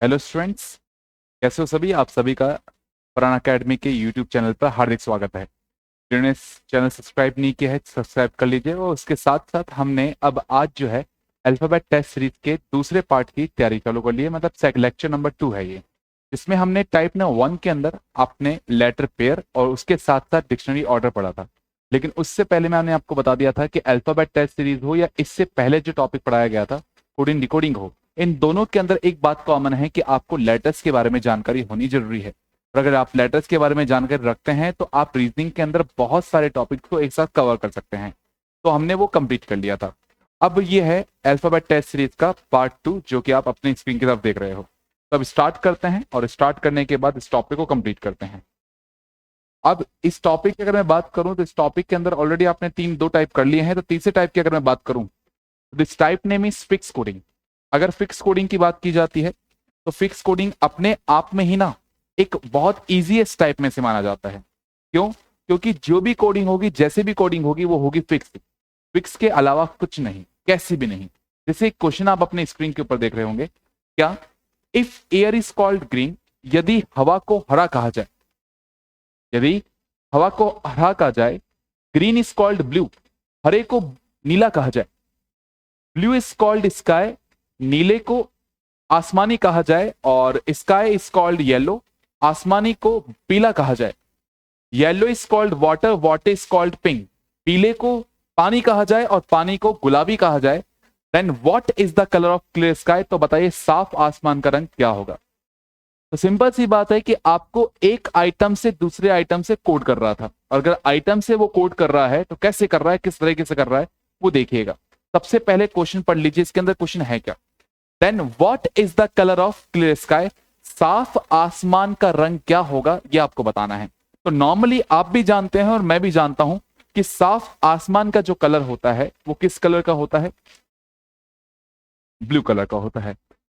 Hello students, कैसे हो सभी। आप सभी का फरहान एकेडमी के यूट्यूब चैनल पर हार्दिक स्वागत है। जिन्होंने इस चैनल सब्सक्राइब नहीं किया है सब्सक्राइब कर लीजिए। और उसके साथ साथ हमने अब आज जो है अल्फाबेट टेस्ट सीरीज के दूसरे पार्ट की तैयारी चालू कर ली है, मतलब लेक्चर नंबर 2 है ये, जिसमें हमने टाइप ना 1 के अंदर आपने लेटर पेयर और उसके साथ साथ डिक्शनरी ऑर्डर पढ़ा था। लेकिन उससे पहले मैंने आपको बता दिया था कि अल्फाबेट टेस्ट सीरीज हो या इससे पहले जो टॉपिक पढ़ाया गया था कोडिंग डिकोडिंग हो, इन दोनों के अंदर एक बात कॉमन है कि आपको लेटर्स के बारे में जानकारी होनी जरूरी है। और अगर आप लेटर्स के बारे में जानकारी रखते हैं तो आप रीजनिंग के अंदर बहुत सारे टॉपिक्स को एक साथ कवर कर सकते हैं। तो हमने वो कंप्लीट कर लिया था। अब ये है अल्फाबेट टेस्ट सीरीज का पार्ट 2 जो कि आप अपनी स्क्रीन की तरफ देख रहे हो। तो अब स्टार्ट करते हैं और स्टार्ट करने के बाद इस टॉपिक को कंप्लीट करते हैं। अब इस टॉपिक की अगर मैं बात करूं तो इस टॉपिक के अंदर ऑलरेडी आपने दो टाइप कर लिए हैं। तो तीसरे टाइप की अगर मैं बात करूं, this type name is fix coding. अगर फिक्स कोडिंग की बात की जाती है तो फिक्स कोडिंग अपने आप में ही ना एक बहुत इजीएस्ट टाइप में से माना जाता है। क्यों? क्योंकि जो भी कोडिंग होगी, जैसे भी कोडिंग होगी, वो होगी फिक्स। फिक्स के अलावा कुछ नहीं, कैसी भी नहीं। जैसे एक क्वेश्चन आप अपने स्क्रीन के ऊपर देख रहे होंगे, क्या if air is called green, यदि हवा को हरा कहा जाए, यदि हवा को हरा कहा जाए, ग्रीन इज कॉल्ड ब्लू, हरे को नीला कहा जाए, ब्लू इज कॉल्ड स्काई, नीले को आसमानी कहा जाए, और स्काई इज कॉल्ड येलो, आसमानी को पीला कहा जाए, yellow is called water, water is called pink, पीले को पानी कहा जाए और पानी को गुलाबी कहा जाए, then what is the colour of clear sky. तो बताइए साफ आसमान का रंग क्या होगा। तो सिंपल सी बात है कि आपको एक आइटम से दूसरे आइटम से कोड कर रहा था, और अगर आइटम से वो कोड कर रहा है तो कैसे कर रहा है, किस तरीके से कर रहा है, वो देखिएगा। सबसे पहले क्वेश्चन पढ़ लीजिए, इसके अंदर क्वेश्चन है क्या, then what is the colour of clear sky, साफ आसमान का रंग क्या होगा, ये आपको बताना है। तो नॉर्मली आप भी जानते हैं और मैं भी जानता हूं कि साफ आसमान का जो कलर होता है वो किस कलर का होता है, ब्लू कलर का होता है।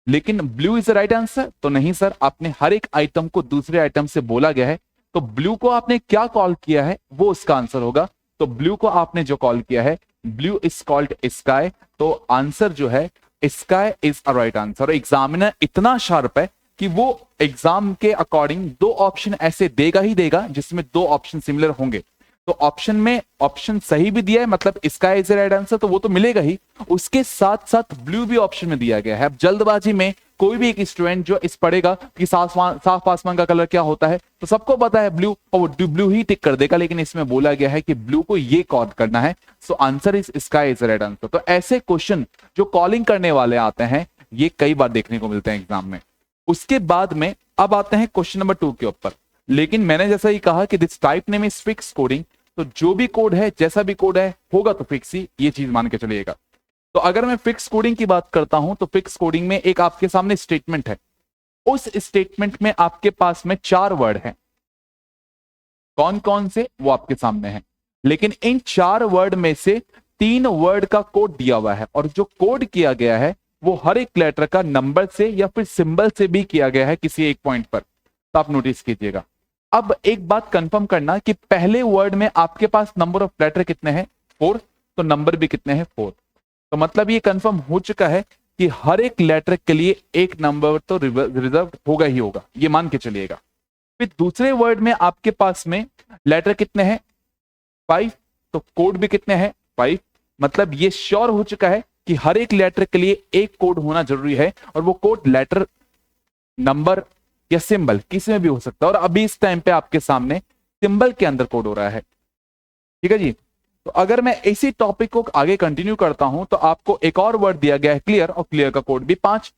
लेकिन blue is the right answer तो नहीं सर, आपने हर एक आइटम को दूसरे आइटम से बोला गया है, तो ब्लू को आपने क्या कॉल किया है वो उसका आंसर होगा। तो ब्लू को आपने जो कॉल किया है, ब्लू इज कॉल्ड स्काई, तो आंसर जो है sky is a right answer. Examiner इतना शार्प है कि वो एग्जाम के अकॉर्डिंग दो ऑप्शन ऐसे देगा ही देगा जिसमें दो ऑप्शन सिमिलर होंगे। तो ऑप्शन में ऑप्शन सही भी दिया है, मतलब स्काई इज राइट आंसर, तो वो तो मिलेगा ही, उसके साथ साथ ब्लू भी ऑप्शन में दिया गया है। अब जल्दबाजी में कोई भी एक स्टूडेंट जो इस पढ़ेगा कि साफ आसमान का कलर क्या होता है, तो सबको पता है ब्लू, और वो ब्लू ही टिक कर देगा। लेकिन इसमें बोला गया है कि ब्लू को ये कॉल करना है, so answer is sky is right answer. तो ऐसे क्वेश्चन जो कॉलिंग करने वाले आते हैं ये कई बार देखने को मिलते हैं एग्जाम में। उसके बाद में अब आते हैं क्वेश्चन नंबर 2 के ऊपर। लेकिन मैंने जैसा ही कहा कि this type name is fix coding, तो जो भी कोड है, जैसा भी कोड है होगा तो फिक्स ही, ये चीज मान के चलिएगा। तो अगर मैं फिक्स कोडिंग की बात करता हूं तो फिक्स कोडिंग में एक आपके सामने स्टेटमेंट है, उस स्टेटमेंट में आपके पास में 4 वर्ड हैं। कौन कौन से वो आपके सामने हैं, लेकिन इन 4 वर्ड में से 3 वर्ड का कोड दिया हुआ है, और जो कोड किया गया है वो हर एक लेटर का नंबर से या फिर सिंबल से भी किया गया है किसी एक पॉइंट पर। तो आप नोटिस कीजिएगा। अब एक बात कंफर्म करना कि पहले वर्ड में आपके पास नंबर ऑफ लेटर कितने हैं, 4, तो नंबर भी कितने हैं, 4। तो मतलब ये कंफर्म हो चुका है कि हर एक लेटर के लिए एक नंबर तो रिजर्व होगा ही होगा, ये मान के चलिएगा। फिर दूसरे वर्ड में आपके पास में लेटर कितने हैं, 5, तो कोड भी कितने हैं, 5। मतलब ये श्योर हो चुका है कि हर एक लेटर के लिए एक कोड होना जरूरी है, और वो कोड लेटर, नंबर या सिंबल किसी में भी हो सकता है। और अभी इस टाइम पे आपके सामने सिंबल के अंदर कोड हो रहा है, ठीक है जी। तो अगर मैं इसी टॉपिक को आगे कंटिन्यू करता हूं तो आपको एक और वर्ड दिया गया है क्लियर, और क्लियर का कोड भी 5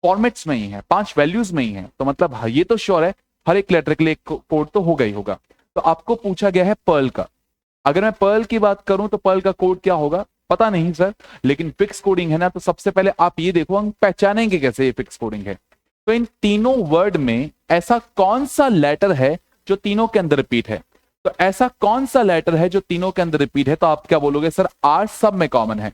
फॉर्मेट्स में ही है, 5 वैल्यूज में ही है। तो मतलब ये तो श्योर है हर एक लेटर के लिए कोड तो होगा ही होगा। तो आपको पूछा गया है पर्ल का। अगर मैं पर्ल की बात करूं तो पर्ल का कोड क्या होगा पता नहीं सर, लेकिन फिक्स कोडिंग है ना, तो सबसे पहले आप ये देखो हम पहचानेंगे कैसे ये फिक्स कोडिंग है। तो इन तीनों वर्ड में ऐसा कौन सा लेटर है जो तीनों के अंदर रिपीट है, तो ऐसा कौन सा लेटर है जो तीनों के अंदर रिपीट है, तो आप क्या बोलोगे सर, आर सब में कॉमन है,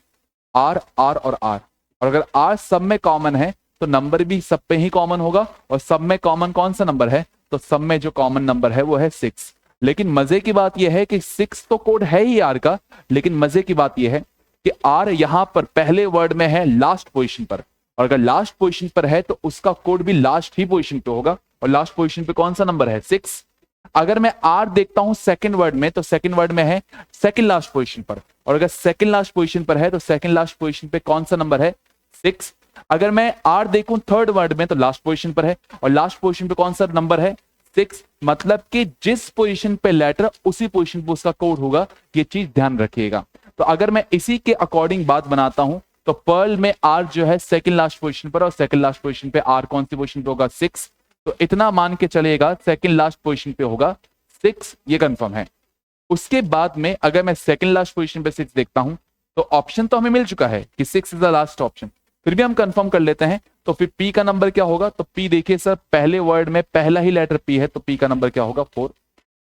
आर आर और आर। और अगर आर सब में कॉमन है तो नंबर भी सब पे ही कॉमन होगा, और सब में कॉमन कौन सा नंबर है, तो सब में जो कॉमन नंबर है वो है 6। लेकिन मजे की बात यह है कि 6 तो कोड है ही आर का, लेकिन मजे की बात यह है कि आर यहां पर पहले वर्ड में है लास्ट पोजीशन पर, और अगर लास्ट पोजीशन पर है तो उसका कोड भी लास्ट ही पोजीशन पे होगा, और लास्ट पोजीशन पे कौन सा नंबर है? 6। अगर मैं आर देखता हूं सेकंड वर्ड में, तो सेकंड वर्ड में है सेकंड लास्ट पोजीशन पर, और अगर सेकंड लास्ट पोजीशन पर है तो सेकंड लास्ट पोजीशन पे कौन सा नंबर है? 6। अगर मैं आर देखूं थर्ड वर्ड में तो लास्ट पोजीशन पर है, और लास्ट पोजीशन पे कौन सा नंबर है? 6। मतलब कि जिस पोजीशन पे लेटर उसी पोजीशन पे उसका कोड होगा, ये चीज ध्यान रखिएगा। तो अगर मैं इसी के अकॉर्डिंग बात बनाता हूं तो पर्ल में आर जो है सेकंड लास्ट पोजीशन पर, और सेकंड लास्ट पोजीशन पे आर कौन सी पोजीशन पे होगा? 6। तो इतना मान के चलेगा सेकंड लास्ट पोजीशन पे होगा 6, ये कंफर्म है। उसके बाद में अगर मैं सेकंड लास्ट पोजीशन पे 6 देखता हूं तो ऑप्शन तो हमें मिल चुका है कि 6 इज द लास्ट ऑप्शन, फिर भी हम कंफर्म कर लेते हैं। तो फिर पी का नंबर क्या होगा? तो पी देखिए सर, पहले वर्ड में पहला ही लेटर पी है, तो पी का नंबर क्या होगा? 4।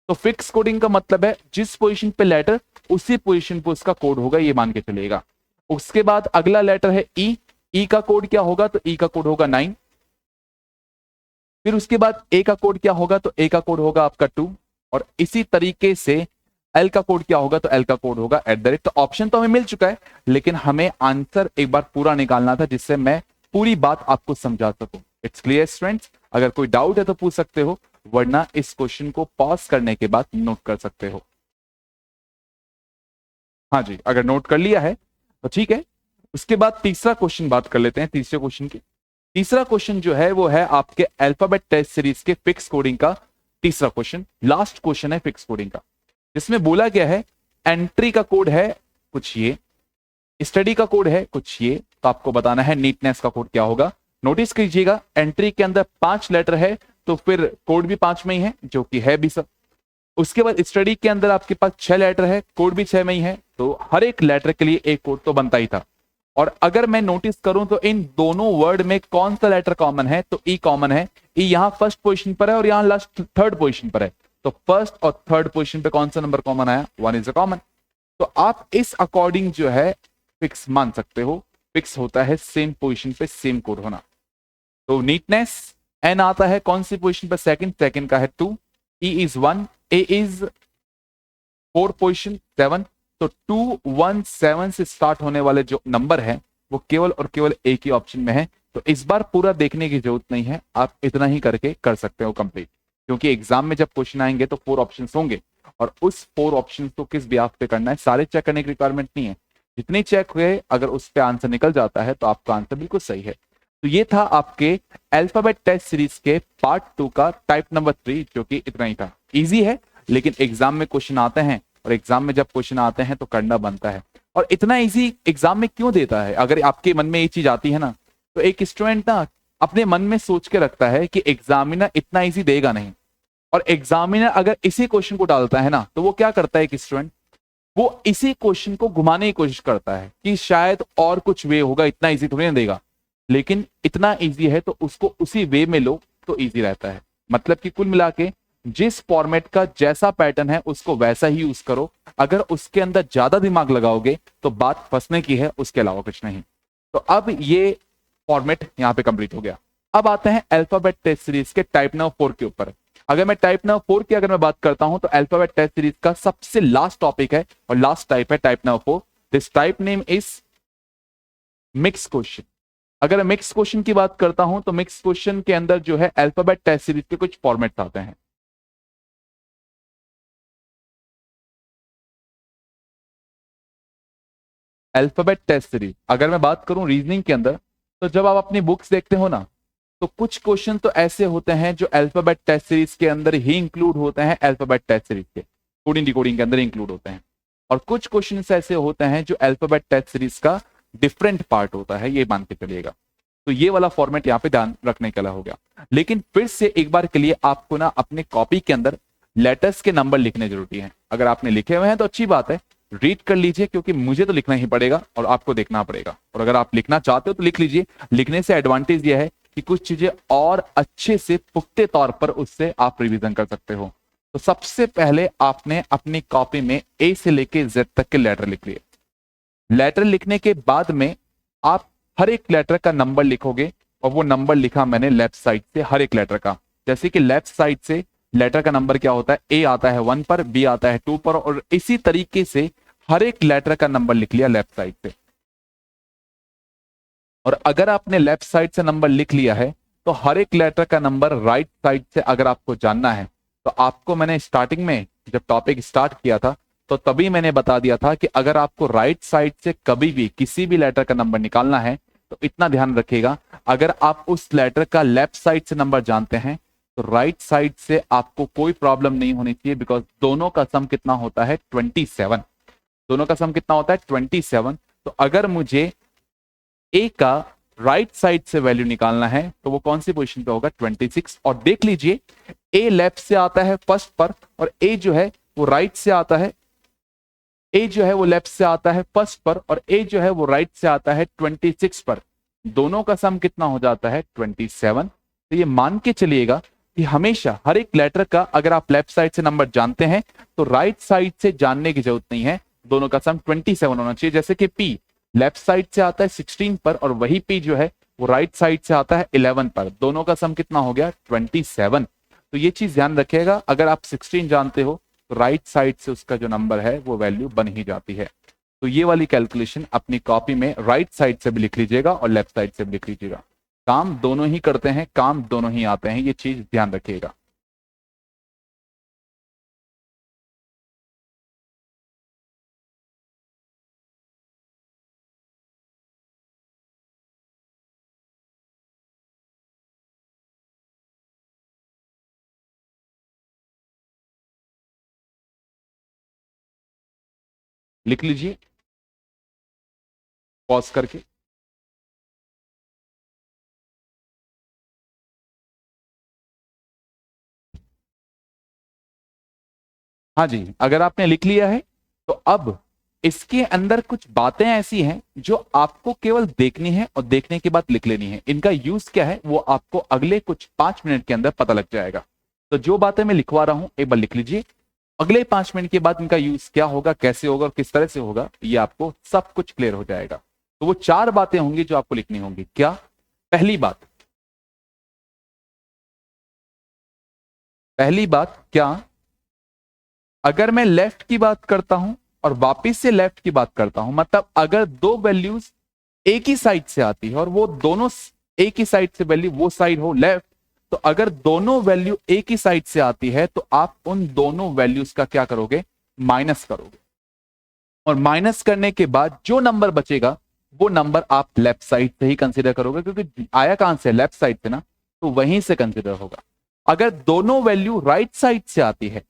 तो फिक्स कोडिंग का मतलब है जिस पोजीशन पे लेटर उसी पोजीशन पे उसका कोड होगा, ये मान के चलेगा। उसके बाद अगला लेटर है ई, ई का कोड क्या होगा? तो ई का कोड होगा 9। फिर उसके बाद ए का कोड क्या होगा? तो ए का कोड होगा आपका 2, और इसी तरीके से एल का कोड क्या होगा? तो एल का कोड होगा @। तो ऑप्शन तो हमें मिल चुका है, लेकिन हमें आंसर एक बार पूरा निकालना था जिससे मैं पूरी बात आपको समझा सकूं। It's clear students? अगर कोई डाउट है तो पूछ सकते हो, वरना इस क्वेश्चन को पॉज करने के बाद नोट कर सकते हो। हाँ जी, अगर नोट कर लिया है तो ठीक है। उसके बाद तीसरा क्वेश्चन बात कर लेते हैं, तीसरे क्वेश्चन की। तीसरा क्वेश्चन जो है वो है आपके अल्फाबेट टेस्ट सीरीज के फिक्स कोडिंग का तीसरा क्वेश्चन, लास्ट क्वेश्चन है फिक्स कोडिंग का, जिसमें बोला गया है एंट्री का कोड है कुछ ये, स्टडी का कोड है कुछ ये, तो आपको बताना है नीटनेस का कोड क्या होगा। नोटिस कीजिएगा एंट्री के अंदर 5 लेटर है, तो फिर कोड भी 5 में ही है, जो कि है भी सब। उसके बाद स्टडी के अंदर आपके पास 6 लेटर है, कोड भी 6 में ही है, तो हर एक लेटर के लिए एक कोड तो बनता ही था। और अगर मैं नोटिस करूं तो इन दोनों वर्ड में कौन सा लेटर कॉमन है? तो ई कॉमन है। ई यहां फर्स्ट पोजीशन पर है और यहां लास्ट थर्ड पोजीशन पर है, तो फर्स्ट और थर्ड पोजीशन पे कौन सा नंबर कॉमन आया? 1 इज अ कॉमन। तो आप इस अकॉर्डिंग जो है फिक्स मान सकते हो, फिक्स होता है सेम पोजीशन पे सेम कोड होना। तो नीटनेस एन आता है कौन सी पोजीशन पर? सेकंड, सेकंड का है 2, E is 1, A is 4 position 7। तो 2 1 7 से स्टार्ट होने वाले जो नंबर है वो केवल और केवल एक ही ऑप्शन में है। तो इस बार पूरा देखने की जरूरत नहीं है, आप इतना ही करके कर सकते हो कंप्लीट, क्योंकि एग्जाम में जब क्वेश्चन आएंगे तो 4 ऑप्शंस होंगे, और उस 4 ऑप्शंस को किस ब्याह पे करना है, सारे चेक करने की रिक्वायरमेंट नहीं है। जितने चेक हुए अगर उस पे आंसर निकल जाता है तो आपका आंसर बिल्कुल सही है। तो ये था आपके अल्फाबेट टेस्ट सीरीज के पार्ट 2 का टाइप नंबर 3, जो कि इतना ही था। इजी है, लेकिन एग्जाम में क्वेश्चन आते हैं, और एग्जाम में जब क्वेश्चन आते हैं तो करना बनता है। और इतना इजी एग्जाम में क्यों देता है? अगर आपके मन में ये चीज आती है ना, तो एक स्टूडेंट ना अपने मन में सोच के रखता है कि एग्जामिनर इतना इजी देगा नहीं, और एग्जामिनर अगर इसी क्वेश्चन को डालता है ना, तो वो क्या करता है? एक स्टूडेंट वो इसी क्वेश्चन को घुमाने की कोशिश करता है कि शायद और कुछ वे होगा, इतना इजी थोड़ी ना देगा, लेकिन इतना इजी है तो उसको उसी वे में लो तो इजी रहता है। मतलब कि कुल मिला के जिस फॉर्मेट का जैसा पैटर्न है उसको वैसा ही यूज करो। अगर उसके अंदर ज्यादा दिमाग लगाओगे तो बात फंसने की है, उसके अलावा कुछ नहीं। तो अब ये फॉर्मेट यहां पे कंप्लीट हो गया। अब आते हैं अल्फाबेट टेस्ट सीरीज के टाइप नंबर 4 के ऊपर। अगर मैं टाइप नंबर 4 की अगर मैं बात करता हूं तो अल्फाबेट टेस्ट सीरीज का सबसे लास्ट टॉपिक है और लास्ट टाइप है type number 4। This type name is mix question. अगर मिक्स क्वेश्चन की बात करता हूं तो मिक्स क्वेश्चन के अंदर जो है अल्फाबेट टेस्ट सीरीज के कुछ फॉर्मेट्स आते हैं। अल्फाबेट टेस्ट सीरीज अगर मैं बात करूं रीजनिंग के अंदर, तो जब आप अपनी बुक्स देखते हो ना, तो कुछ क्वेश्चन तो ऐसे होते हैं जो अल्फाबेट टेस्ट सीरीज के अंदर ही इंक्लूड होते हैं, अल्फाबेट टेस्ट सीरीज के कोडिंग डिकोडिंग के अंदर इंक्लूड होते हैं। और कुछ क्वेश्चन ऐसे होते हैं जो अल्फाबेट टेस्ट सीरीज का डिफरेंट पार्ट होता है, ये मान के चलिएगा। तो ये वाला फॉर्मेट यहाँ पे ध्यान रखने के लिए हो गया। लेकिन फिर से एक बार के लिए आपको ना अपने कॉपी के अंदर लेटर्स के नंबर लिखने जरूरी है। अगर आपने लिखे हुए हैं तो अच्छी बात है, रीड कर लीजिए, क्योंकि मुझे तो लिखना ही पड़ेगा और आपको देखना पड़ेगा। और अगर आप लिखना चाहते हो तो लिख लीजिए। लिखने से एडवांटेज यह है कि कुछ चीजें और अच्छे से पुख्ते तौर पर उससे आप रिवीजन कर सकते हो। तो सबसे पहले आपने अपनी कॉपी में ए से लेके जेड तक के लेटर लिख लिए। लेटर लिखने के बाद में आप हर एक लेटर का नंबर लिखोगे, और वो नंबर लिखा मैंने लेफ्ट साइड से हर एक लेटर का। जैसे कि लेफ्ट साइड से लेटर का नंबर क्या होता है, ए आता है 1 पर, बी आता है 2 पर, और इसी तरीके से हर एक लेटर का नंबर लिख लिया लेफ्ट साइड से। और अगर आपने लेफ्ट साइड से नंबर लिख लिया है तो हर एक लेटर का नंबर राइट साइड से अगर आपको जानना है तो आपको मैंने स्टार्टिंग में जब टॉपिक स्टार्ट किया था तो तभी मैंने बता दिया था कि अगर आपको राइट साइड से कभी भी किसी भी लेटर का नंबर निकालना है तो इतना ध्यान रखिएगा, अगर आप उस लेटर का लेफ्ट साइड से नंबर जानते हैं तो राइट साइड से आपको कोई प्रॉब्लम नहीं होनी चाहिए, बिकॉज दोनों का सम कितना होता है 27। दोनों का सम कितना होता है 27। तो अगर मुझे ए का राइट साइड से वैल्यू निकालना है तो वो कौन सी पोजीशन पे होगा 26। और देख लीजिए ए लेफ्ट से आता है फर्स्ट पर और ए जो है वो राइट से आता है, ए जो है वो लेफ्ट से आता है फर्स्ट पर और ए जो है वो राइट से आता है 26 पर। दोनों का सम कितना हो जाता है 27। तो ये मान के चलिएगा कि हमेशा हर एक लेटर का अगर आप लेफ्ट साइड से नंबर जानते हैं तो राइट साइड से जानने की जरूरत नहीं है, दोनों का सम 27 होना चाहिए। जैसे कि पी लेफ्ट साइड से आता है 16 पर और वही पी जो है वो राइट साइड से आता है 11 पर, दोनों का सम कितना हो गया 27। तो ये चीज ध्यान रखिएगा, अगर आप 16 जानते हो तो राइट साइड से उसका जो नंबर है वो वैल्यू बन ही जाती है। तो ये वाली कैलकुलेशन अपनी कॉपी में राइट साइड से भी लिख लीजिएगा और लेफ्ट साइड से भी लिख लीजिएगा। काम दोनों ही करते हैं, काम दोनों ही आते हैं, ये चीज ध्यान रखिएगा। लिख लीजिए पॉज करके। हाँ जी, अगर आपने लिख लिया है तो अब इसके अंदर कुछ बातें ऐसी हैं जो आपको केवल देखनी है और देखने के बाद लिख लेनी है। इनका यूज क्या है वो आपको अगले कुछ 5 मिनट के अंदर पता लग जाएगा। तो जो बातें मैं लिखवा रहा हूं एक बार लिख लीजिए, अगले 5 मिनट के बाद इनका यूज क्या होगा, कैसे होगा और किस तरह से होगा, ये आपको सब कुछ क्लियर हो जाएगा। तो वो 4 बातें होंगी जो आपको लिखनी होंगी। क्या? पहली बात क्या, अगर मैं लेफ्ट की बात करता हूं और वापिस से लेफ्ट की बात करता हूं, मतलब अगर दो वैल्यूज एक ही साइड से आती है और वो दोनों एक ही साइड से वैल्यू वो साइड हो लेफ्ट, तो अगर दोनों वैल्यू एक ही साइड से आती है तो आप उन दोनों वैल्यूज का क्या करोगे, माइनस करोगे। और माइनस करने के बाद जो नंबर बचेगा वो नंबर आप लेफ्ट साइड से ही कंसीडर करोगे, क्योंकि आया कहां से, लेफ्ट साइड से ना, तो वहीं से कंसीडर होगा। अगर दोनों वैल्यू राइट साइड से आती है,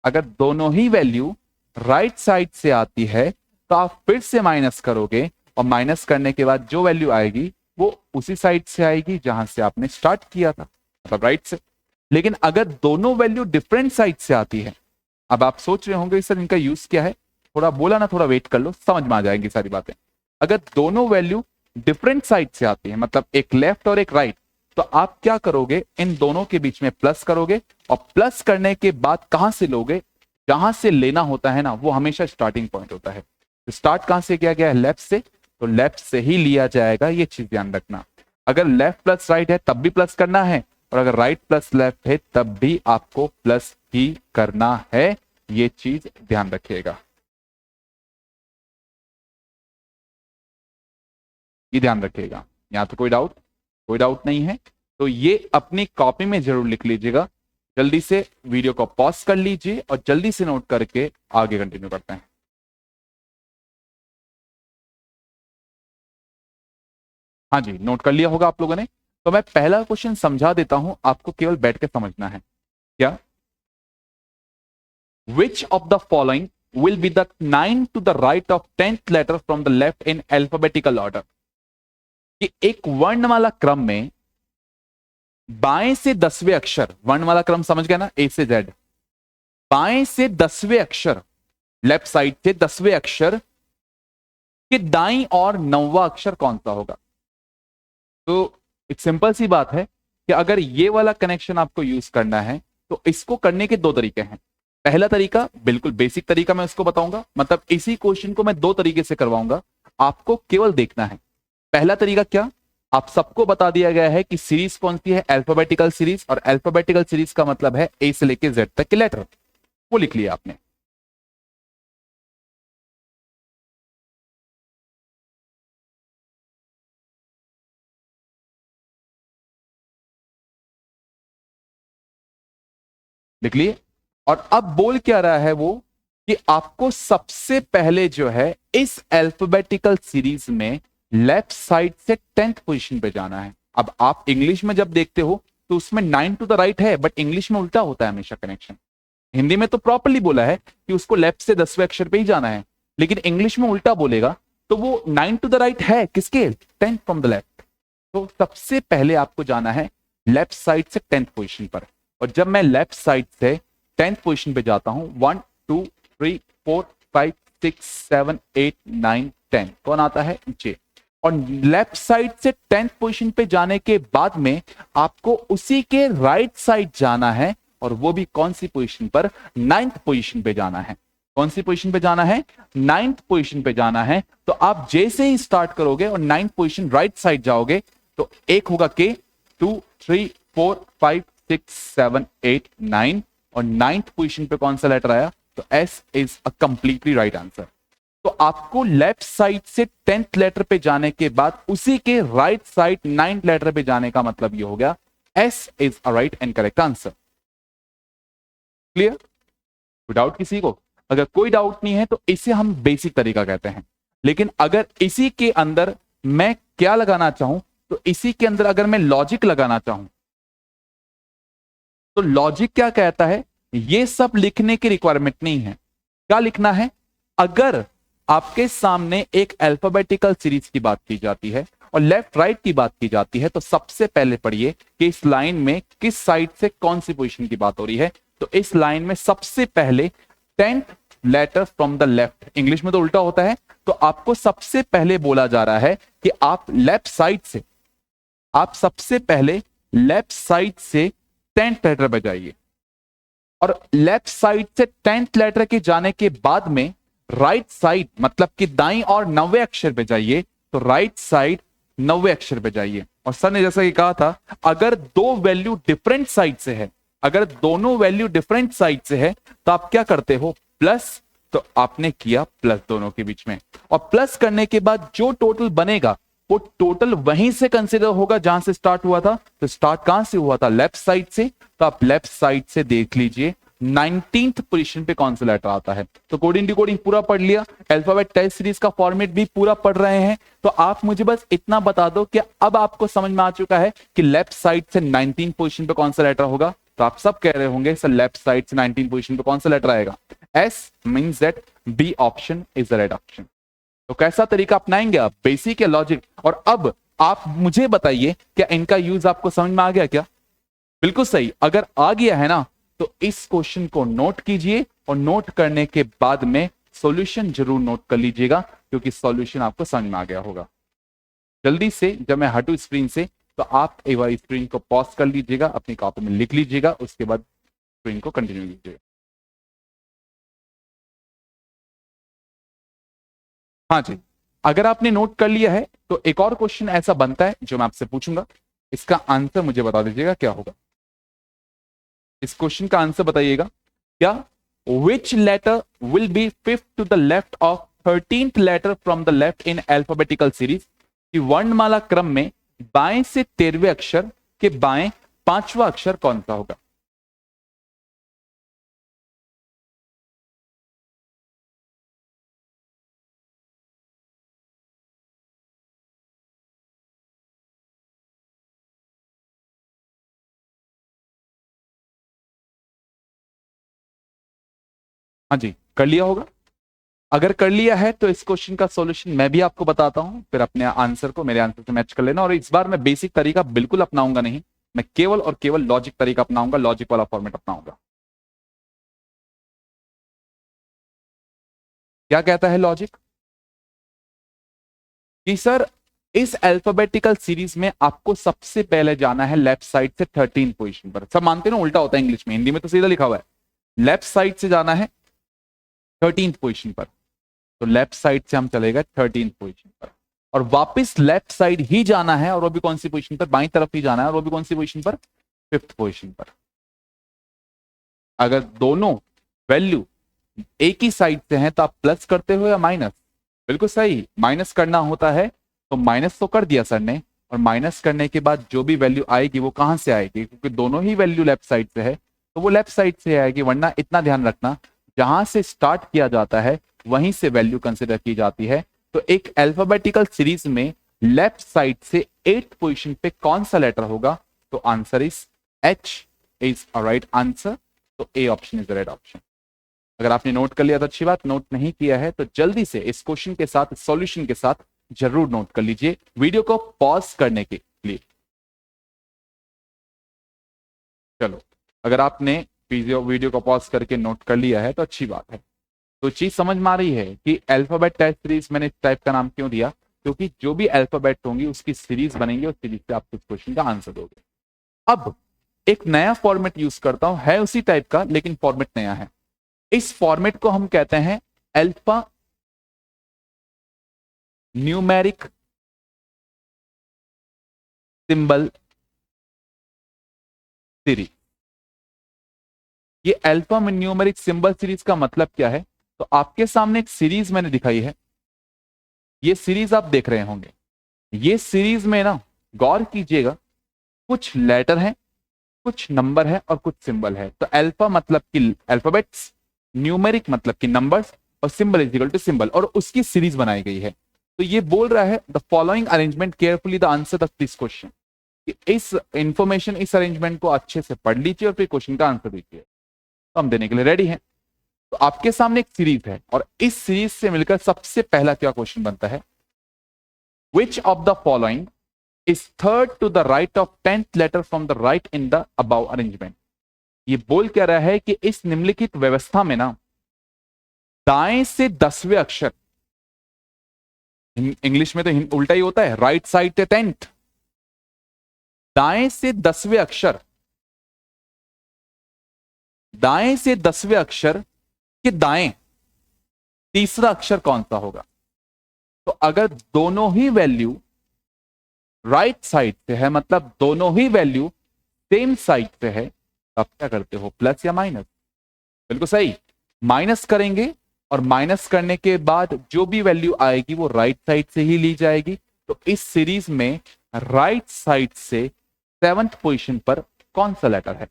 अगर दोनों ही वैल्यू राइट साइड से आती है तो आप फिर से माइनस करोगे और माइनस करने के बाद जो वैल्यू आएगी वो उसी साइड से आएगी जहां से आपने स्टार्ट किया था, मतलब राइट से। लेकिन अगर दोनों वैल्यू डिफरेंट साइड से आती है, अब आप सोच रहे होंगे सर इनका यूज क्या है, थोड़ा बोला ना, थोड़ा वेट कर लो, समझ में आ जाएंगी सारी बातें। अगर दोनों वैल्यू डिफरेंट साइड से आती है, मतलब एक लेफ्ट और एक राइट, तो आप क्या करोगे, इन दोनों के बीच में प्लस करोगे और प्लस करने के बाद कहां से लोगे, जहां से लेना होता है ना वो हमेशा स्टार्टिंग पॉइंट होता है। तो स्टार्ट कहां से किया गया है, लेफ्ट से, तो लेफ्ट से ही लिया जाएगा, ये चीज ध्यान रखना। अगर लेफ्ट प्लस राइट है तब भी प्लस करना है और अगर राइट प्लस लेफ्ट है तब भी आपको प्लस ही करना है, ये चीज ध्यान रखिएगा, ये ध्यान रखिएगा। यहां तो कोई डाउट, कोई डाउट नहीं है। तो ये अपनी कॉपी में जरूर लिख लीजिएगा। जल्दी से वीडियो को पॉज कर लीजिए और जल्दी से नोट करके आगे कंटिन्यू करते हैं। हाँ जी, नोट कर लिया होगा आप लोगों ने। तो मैं पहला क्वेश्चन समझा देता हूं, आपको केवल बैठ के समझना है। क्या? Which of the following will be the 9 to the right of 10th letter from the left in alphabetical order. कि एक वर्णमाला क्रम में बाएं से 10वें अक्षर, वर्णमाला क्रम समझ गया ना, ए से जेड, बाएं से 10वें अक्षर, लेफ्ट साइड से 10वें अक्षर के दाईं और 9वां अक्षर कौन सा होगा। तो एक सिंपल सी बात है कि अगर ये वाला कनेक्शन आपको यूज करना है तो इसको करने के दो तरीके हैं। पहला तरीका बिल्कुल बेसिक तरीका मैं इसको बताऊंगा, मतलब इसी क्वेश्चन को मैं दो तरीके से करवाऊंगा, आपको केवल देखना है। पहला तरीका क्या, आप सबको बता दिया गया है कि सीरीज कौन सी है, अल्फाबेटिकल सीरीज, और अल्फाबेटिकल सीरीज का मतलब है ए से लेके जेड तक के लेटर, वो लिख लिया आपने। लिख लिए। और अब बोल क्या रहा है वो कि आपको सबसे पहले जो है इस अल्फाबेटिकल सीरीज में लेफ्ट साइड से 10th पोजीशन पे जाना है। अब आप इंग्लिश में जब देखते हो तो उसमें 9 टू द राइट है, बट इंग्लिश में उल्टा होता है हमेशा कनेक्शन। हिंदी में तो प्रॉपरली बोला है कि उसको लेफ्ट से 10वें अक्षर पे ही जाना है, लेकिन इंग्लिश में उल्टा बोलेगा तो वो 9 टू द राइट है किसके, 10 फ्रॉम द लेफ्ट। तो सबसे पहले आपको जाना है लेफ्ट साइड से 10th पोजीशन पर। और जब मैं लेफ्ट साइड से 10th पोजीशन पे जाता हूं, 1 2 3 4 5 6 7 8 9 10, कौन आता है, जे। और लेफ्ट साइड से 10th पोजीशन पे जाने के बाद में आपको उसी के राइट साइड जाना है, और वो भी कौन सी पोजीशन पर, 9th पोजीशन पे जाना है। कौन सी पोजीशन पे जाना है, 9th पोजीशन पे जाना है। तो आप जैसे ही स्टार्ट करोगे और 9th पोजीशन राइट साइड जाओगे तो एक होगा के, 2 3 4 5 6 7 8 9, और 9th पोजीशन पे कौन सा लेटर आया, तो S is a completely right answer. तो आपको लेफ्ट साइड से 10th लेटर पे जाने के बाद उसी के राइट साइड 9th लेटर पे जाने का मतलब ये हो गया S is a right and correct answer. Clear, कोई डाउट किसी को? अगर कोई डाउट नहीं है तो इसे हम बेसिक तरीका कहते हैं। लेकिन अगर इसी के अंदर मैं क्या लगाना चाहूं, तो इसी के अंदर अगर मैं लॉजिक लगाना चाहूं तो लॉजिक क्या कहता है, ये सब लिखने की रिक्वायरमेंट नहीं है। क्या लिखना है, अगर आपके सामने एक अल्फाबेटिकल सीरीज की बात की जाती है और लेफ्ट राइट की बात की जाती है, तो सबसे पहले पढ़िए कि इस लाइन में किस साइड से कौन सी पोजीशन की बात हो रही है। तो इस लाइन में सबसे पहले 10th letter from the left, English में तो उल्टा होता है, तो आपको सबसे पहले बोला जा रहा है कि आप लेफ्ट साइड से, आप सबसे पहले लेफ्ट साइड से 10th लेटर पे जाइए, और लेफ्ट साइड से 10th लेटर के जाने के बाद में राइट साइड मतलब कि दाईं और 9वें अक्षर पे जाइए। तो राइट साइड 9वें अक्षर पे जाइए। और सर ने जैसा कि कहा था, अगर दो वैल्यू डिफरेंट साइड से है, अगर दोनों वैल्यू डिफरेंट साइड से है तो आप क्या करते हो, प्लस। तो आपने किया प्लस दोनों के बीच में, और प्लस करने के बाद जो टोटल बनेगा वो टोटल वहीं से कंसीडर होगा जहां से स्टार्ट हुआ था। तो स्टार्ट कहां से हुआ था, लेफ्ट साइड से। तो आप लेफ्ट साइड से देख लीजिए 19th पोजीशन पे कौन सा लेटर आता है। तो कोडिंग डिकोडिंग पूरा पढ़ लिया, अल्फाबेट टेस्ट सीरीज का फॉर्मेट भी पूरा पढ़ रहे हैं। तो आप मुझे बस इतना बता दो कि अब आपको समझ में आ चुका है कि लेफ्ट साइड से 19th पोजीशन पे कौन सा लेटर होगा। तो आप सब कह रहे होंगे सर लेफ्ट साइड से 19th पोजीशन पे कौन सा लेटर आएगा, S means that B option is the right option. तो कैसा तरीका अपनाएंगे आप, बेसिक या लॉजिक? और अब आप मुझे बताइए क्या इनका यूज आपको समझ में आ गया क्या? बिल्कुल सही, अगर आ गया है ना तो इस क्वेश्चन को नोट कीजिए, और नोट करने के बाद में सॉल्यूशन जरूर नोट कर लीजिएगा, क्योंकि सॉल्यूशन आपको समझ में आ गया होगा। जल्दी से जब मैं हटू स्क्रीन से तो आप एक बार स्क्रीन को पॉज कर लीजिएगा, अपनी कॉपी में लिख लीजिएगा, उसके बाद स्क्रीन को कंटिन्यू कीजिएगा। हाँ जी, अगर आपने नोट कर लिया है तो एक और क्वेश्चन ऐसा बनता है जो मैं आपसे पूछूंगा, इसका आंसर मुझे बता दीजिएगा क्या होगा। इस क्वेश्चन का आंसर बताइएगा क्या, which letter will be fifth to the left of 13th letter from the left in alphabetical series. कि वर्णमाला क्रम में बाएं से 13वें अक्षर के बाएं 5वां अक्षर कौन सा होगा। हाँ जी, कर लिया होगा। अगर कर लिया है तो इस क्वेश्चन का सॉल्यूशन मैं भी आपको बताता हूं, फिर अपने आंसर को मेरे आंसर से मैच कर लेना। और इस बार मैं बेसिक तरीका बिल्कुल अपनाऊंगा नहीं, मैं केवल और केवल लॉजिक तरीका अपनाऊंगा, लॉजिक वाला फॉर्मेट अपनाऊंगा। क्या कहता है लॉजिक, कि सर इस अल्फाबेटिकल सीरीज में आपको सबसे पहले जाना है लेफ्ट साइड से 13 पोजीशन पर। सब मानते हैं ना उल्टा होता है इंग्लिश में, हिंदी में तो सीधा लिखा हुआ है, लेफ्ट साइड से जाना है 13th पोजीशन पर। तो लेफ्ट साइड से हम चलेगा 13th पोजीशन पर, और वापस लेफ्ट साइड ही जाना है, और वो भी कौन सी पोजीशन पर, बाईं तरफ ही जाना है, और वो भी कौन सी पोजीशन पर, 5th पोजीशन पर। अगर दोनों वैल्यू एक ही साइड से हैं तो आप प्लस करते हो या माइनस, बिल्कुल सही, माइनस करना होता है। तो माइनस तो कर दिया सर ने, और माइनस करने के बाद जो भी वैल्यू आएगी वो कहां से आएगी, क्योंकि दोनों ही वैल्यू लेफ्ट साइड से है, तो वो लेफ्ट साइड से आएगी, वरना इतना ध्यान रखना जहां से स्टार्ट किया जाता है वहीं से वैल्यू कंसिडर की जाती है। तो एक अल्फाबेटिकल सीरीज में लेफ्ट साइड से 8th पोजीशन पे कौन सा लेटर होगा? तो answer is H is a right answer. तो A option is the right option. अगर आपने नोट कर लिया तो अच्छी बात, नोट नहीं किया है तो जल्दी से इस क्वेश्चन के साथ, सॉल्यूशन के साथ जरूर नोट कर लीजिए वीडियो को पॉज करने के लिए। चलो, अगर आपने वीडियो को पॉज करके नोट कर लिया है तो अच्छी बात है। तो चीज समझ में आ रही है कि अल्फाबेट टेस्ट सीरीज मैंने इस टाइप का नाम क्यों दिया, क्योंकि जो भी अल्फाबेट होंगी उसकी सीरीज बनेंगे, उस सीरीज से आप उस क्वेश्चन का आंसर दोगे। अब एक नया फॉर्मेट यूज करता हूं, है उसी टाइप का लेकिन फॉर्मेट नया है। इस फॉर्मेट को हम कहते हैं अल्फा न्यूमेरिक सिंबल सीरीज। ये अल्फा न्यूमेरिक सिंबल सीरीज का मतलब क्या है? तो आपके सामने एक सीरीज मैंने दिखाई है, ये सीरीज आप देख रहे होंगे। ये सीरीज में ना गौर कीजिएगा, कुछ लेटर हैं, कुछ नंबर है और कुछ सिंबल है। तो अल्फा मतलब कि अल्फाबेट्स, न्यूमेरिक मतलब कि नंबर्स, और symbol is equal to symbol, और उसकी सीरीज बनाई गई है। तो ये बोल रहा है the following arrangement carefully the answer of this question. इस इंफॉर्मेशन, इस अरेंजमेंट को अच्छे से पढ़ लीजिए और फिर क्वेश्चन का आंसर दीजिए। तो हम देने के लिए रेडी हैं। तो आपके सामने एक सीरीज है और इस सीरीज से मिलकर सबसे पहला क्या क्वेश्चन बनता है? Which of the following is third to the right of 10th letter from the right in the above arrangement. ये बोल क्या रहा है कि इस निम्नलिखित व्यवस्था में ना दाएं से 10वें अक्षर, इंग्लिश में तो उल्टा ही होता है, राइट साइड से 10th, दाएं से 10वें अक्षर, दाएं से 10वें अक्षर के दाएं तीसरा अक्षर कौन सा होगा? तो अगर दोनों ही वैल्यू राइट साइड से है, मतलब दोनों ही वैल्यू सेम साइड पे है, आप क्या करते हो? प्लस या माइनस? बिल्कुल सही, माइनस करेंगे और माइनस करने के बाद जो भी वैल्यू आएगी वो राइट साइड से ही ली जाएगी। तो इस सीरीज में राइट साइड से 7th पोजीशन पर कौन सा लेटर है?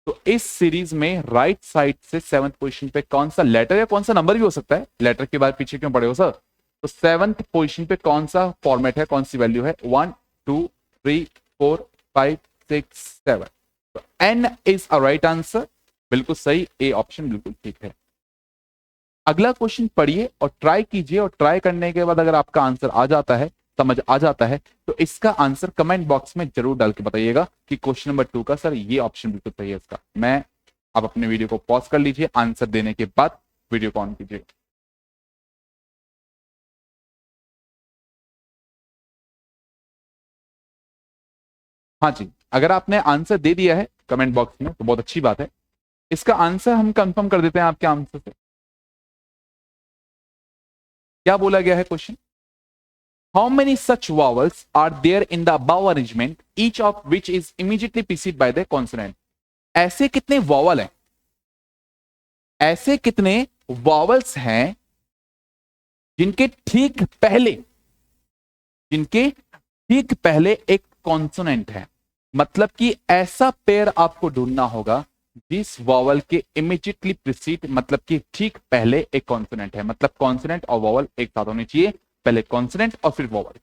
तो इस सीरीज में राइट साइड से 7th पोजीशन पे कौन सा लेटर या कौन सा नंबर भी हो सकता है, लेटर के बाद पीछे क्यों पड़े हो सर? तो 7th पोजीशन पे कौन सा फॉर्मेट है, कौन सी वैल्यू है? 1 2 3 4 5 6 7। तो N is a right answer, बिल्कुल सही, ए ऑप्शन बिल्कुल ठीक है। अगला क्वेश्चन पढ़िए और ट्राई कीजिए, और ट्राई करने के बाद अगर आपका आंसर आ जाता है, समझ आ जाता है, तो इसका आंसर कमेंट बॉक्स में जरूर डाल के बताइएगा कि क्वेश्चन नंबर 2 का सर ये ऑप्शन बिल्कुल सही है इसका। मैं आप अपने वीडियो को पॉज कर लीजिए, आंसर देने के बाद वीडियो को ऑन कीजिए। हाँ जी, अगर आपने आंसर दे दिया है कमेंट बॉक्स में तो बहुत अच्छी बात है। इसका आंसर हम कंफर्म कर देते हैं आपके आंसर से। क्या बोला गया है question? How many such vowels are there in the above arrangement, each of which is immediately preceded by the consonant? ऐसे कितने वॉवल हैं, ऐसे कितने वॉवल्स हैं जिनके ठीक पहले, जिनके ठीक पहले एक कॉन्सोनेंट है? मतलब कि ऐसा पेयर आपको ढूंढना होगा जिस वॉवल के इमीडिएटली प्रीसीड, मतलब कि ठीक पहले एक कॉन्सोनेंट है, मतलब कॉन्सोनेंट और वॉवल एक साथ होनी चाहिए, पहले कॉन्सोनेंट और फिर वॉवल।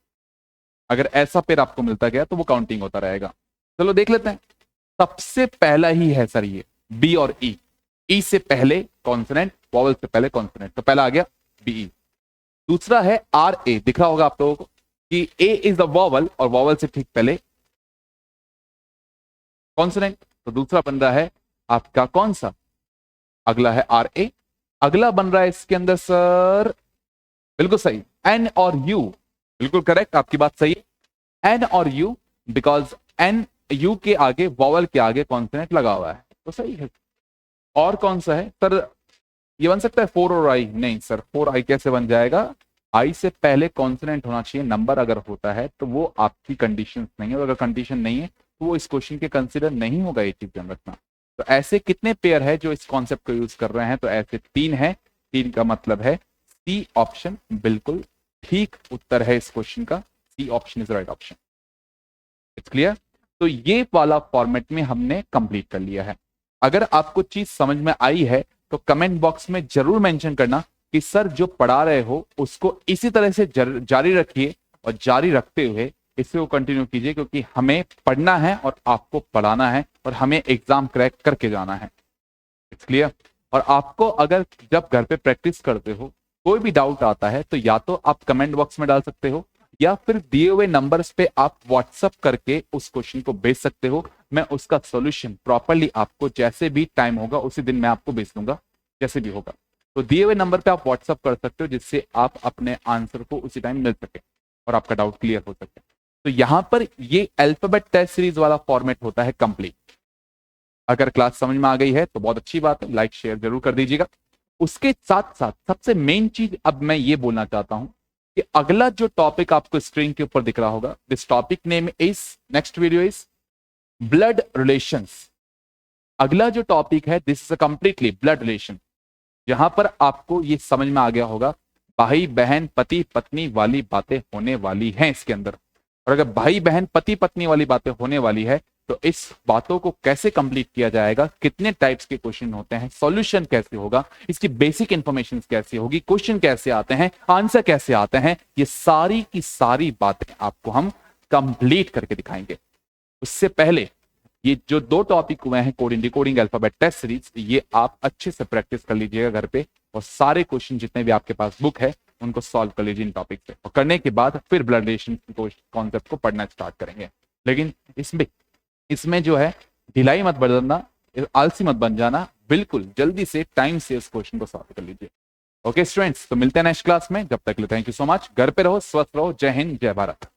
अगर ऐसा पेयर आपको मिलता गया तो वो काउंटिंग होता रहेगा। चलो देख लेते हैं। सबसे पहला ही है सर ये बी और ई। ई से पहले कॉन्सोनेंट, वॉवल से पहले कॉन्सोनेंट, तो पहला आ गया बी। दूसरा है आर ए, दिख रहा होगा आप लोगों को कि ए इज द वॉवल और वॉवल से ठीक पहले कॉन्सोनेंट, तो दूसरा बन रहा है आपका कौन सा? अगला है आर ए। अगला बन रहा है इसके अंदर सर, बिल्कुल सही, एन और यू, बिल्कुल करेक्ट, आपकी बात सही है, एन और यू, बिकॉज एन यू के आगे, वॉवल के आगे कॉन्सोनेंट लगा हुआ है, तो सही है। और कौन सा है सर? ये बन सकता है फोर और आई? नहीं सर, फोर आई कैसे बन जाएगा? आई से पहले कॉन्सोनेंट होना चाहिए, नंबर अगर होता है तो वो आपकी कंडीशन नहीं है, और अगर कंडीशन नहीं है तो वो इस क्वेश्चन के कंसिडर नहीं होगा, ये चीज ध्यान रखना। तो ऐसे कितने पेयर है जो इस कॉन्सेप्ट को यूज कर रहे हैं? तो ऐसे 3 है। 3 का मतलब है सी ऑप्शन बिल्कुल ठीक उत्तर है इस क्वेश्चन का। C option is right option. It's clear? तो ये वाला फॉर्मेट में हमने कंप्लीट कर लिया है। अगर आपको चीज समझ में आई है तो कमेंट बॉक्स में जरूर मेंशन करना कि सर जो पढ़ा रहे हो उसको इसी तरह से जारी रखिए, और जारी रखते हुए इसे को कंटिन्यू कीजिए, क्योंकि हमें पढ़ना है और आपको पढ़ाना है और हमें एग्जाम क्रैक करके जाना है। It's clear. और आपको अगर जब घर पे प्रैक्टिस करते हो कोई भी डाउट आता है तो या तो आप कमेंट बॉक्स में डाल सकते हो, या फिर दिए हुए नंबर्स पे आप व्हाट्सअप करके उस क्वेश्चन को भेज सकते हो। मैं उसका सॉल्यूशन प्रॉपरली आपको जैसे भी टाइम होगा उसी दिन मैं आपको भेज दूंगा, जैसे भी होगा। तो दिए हुए नंबर पे आप व्हाट्सअप कर सकते हो, जिससे आप अपने आंसर को उसी टाइम मिल सके और आपका डाउट क्लियर हो सके। तो यहां पर ये अल्फाबेट टेस्ट सीरीज वाला फॉर्मेट होता है कंप्लीट। अगर क्लास समझ में आ गई है तो बहुत अच्छी बात है, लाइक शेयर जरूर कर दीजिएगा। उसके साथ साथ सबसे मेन चीज अब मैं ये बोलना चाहता हूं कि अगला जो टॉपिक आपको स्क्रीन के ऊपर दिख रहा होगा, this topic name is, next video is blood relations. अगला जो टॉपिक है this is completely blood relation. यहां पर आपको ये समझ में आ गया होगा भाई बहन पति पत्नी वाली बातें होने वाली हैं इसके अंदर। और अगर भाई बहन पति पत्नी वाली बातें होने वाली है तो इस बातों को कैसे कंप्लीट किया जाएगा, कितने टाइप्स के क्वेश्चन होते हैं, सॉल्यूशन कैसे होगा, इसकी बेसिक इंफॉर्मेशन कैसे होगी, क्वेश्चन कैसे आते हैं, आंसर कैसे आते हैं, ये सारी की सारी बातें आपको हम कंप्लीट करके दिखाएंगे। उससे पहले ये जो 2 टॉपिक हुए हैं coding decoding alphabet test series, ये आप अच्छे से प्रैक्टिस कर लीजिएगा घर पे, और सारे क्वेश्चन जितने भी आपके पास बुक है उनको सॉल्व कर लीजिए इन टॉपिक पे, और करने के बाद फिर ब्लड रिलेशन कॉन्सेप्ट को पढ़ना स्टार्ट करेंगे। लेकिन इसमें जो है ढिलाई मत बरतना, आलसी मत बन जाना, बिल्कुल जल्दी से टाइम से इस क्वेश्चन को सॉल्व कर लीजिए। ओके स्टूडेंट्स, तो मिलते हैं नेक्स्ट क्लास में, जब तक के लिए थैंक यू सो मच। घर पे रहो, स्वस्थ रहो, जय हिंद जय भारत।